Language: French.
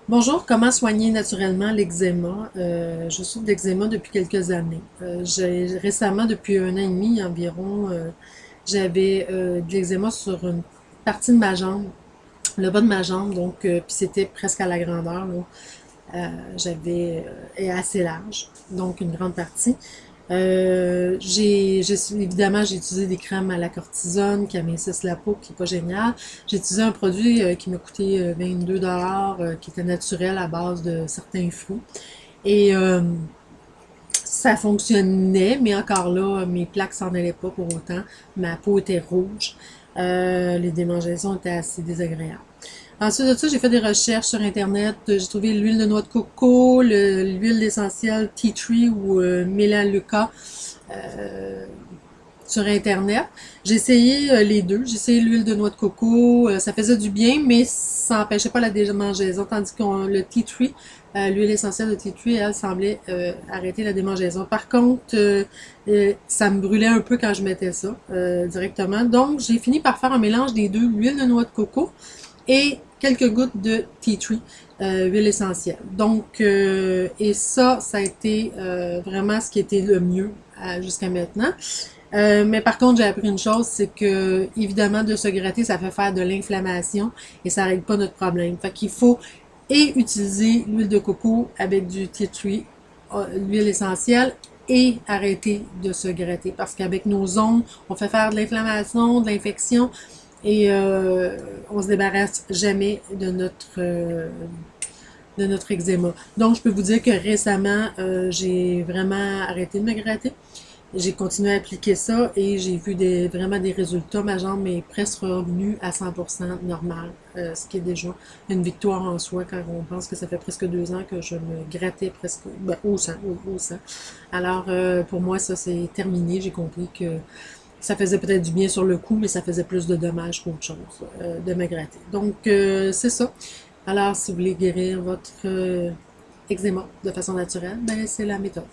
Bonjour, comment soigner naturellement l'eczéma? Je souffre d'eczéma depuis quelques années. Récemment, depuis un an et demi environ, j'avais de l'eczéma sur une partie de ma jambe, le bas de ma jambe, donc puis c'était presque à la grandeur, là. J'avais est assez large, donc une grande partie. Évidemment, j'ai utilisé des crèmes à la cortisone qui amincissent la peau, qui est pas génial. J'ai utilisé un produit qui m'a coûté 22 $, qui était naturel à base de certains fruits. Et ça fonctionnait, mais encore là, mes plaques s'en allaient pas pour autant. Ma peau était rouge. Les démangeaisons étaient assez désagréables. Ensuite de ça, j'ai fait des recherches sur Internet. J'ai trouvé l'huile de noix de coco, l'huile essentielle Tea Tree ou Melaleuca euh, sur Internet. J'ai essayé les deux. J'ai essayé l'huile de noix de coco. Ça faisait du bien, mais ça n'empêchait pas la démangeaison. Tandis que le Tea Tree, l'huile essentielle de Tea Tree, elle semblait arrêter la démangeaison. Par contre, ça me brûlait un peu quand je mettais ça directement. Donc, j'ai fini par faire un mélange des deux, l'huile de noix de coco et quelques gouttes de tea tree, huile essentielle. Donc, et ça a été vraiment ce qui était le mieux jusqu'à maintenant. Mais par contre, j'ai appris une chose, c'est que évidemment de se gratter, ça fait faire de l'inflammation et ça règle pas notre problème. Fait qu'il faut et utiliser l'huile de coco avec du tea tree, l'huile essentielle et arrêter de se gratter parce qu'avec nos ongles, on fait faire de l'inflammation, de l'infection et on se débarrasse jamais de notre eczéma. Donc, je peux vous dire que récemment, j'ai vraiment arrêté de me gratter. J'ai continué à appliquer ça et j'ai vu vraiment des résultats. Ma jambe est presque revenue à 100% normale, ce qui est déjà une victoire en soi quand on pense que ça fait presque 2 ans que je me grattais presque au sang, au sang. Alors, pour moi, ça c'est terminé. J'ai compris que ça faisait peut-être du bien sur le coup, mais ça faisait plus de dommages qu'autre chose de me gratter. Donc, c'est ça. Alors, si vous voulez guérir votre eczéma de façon naturelle, ben, c'est la méthode.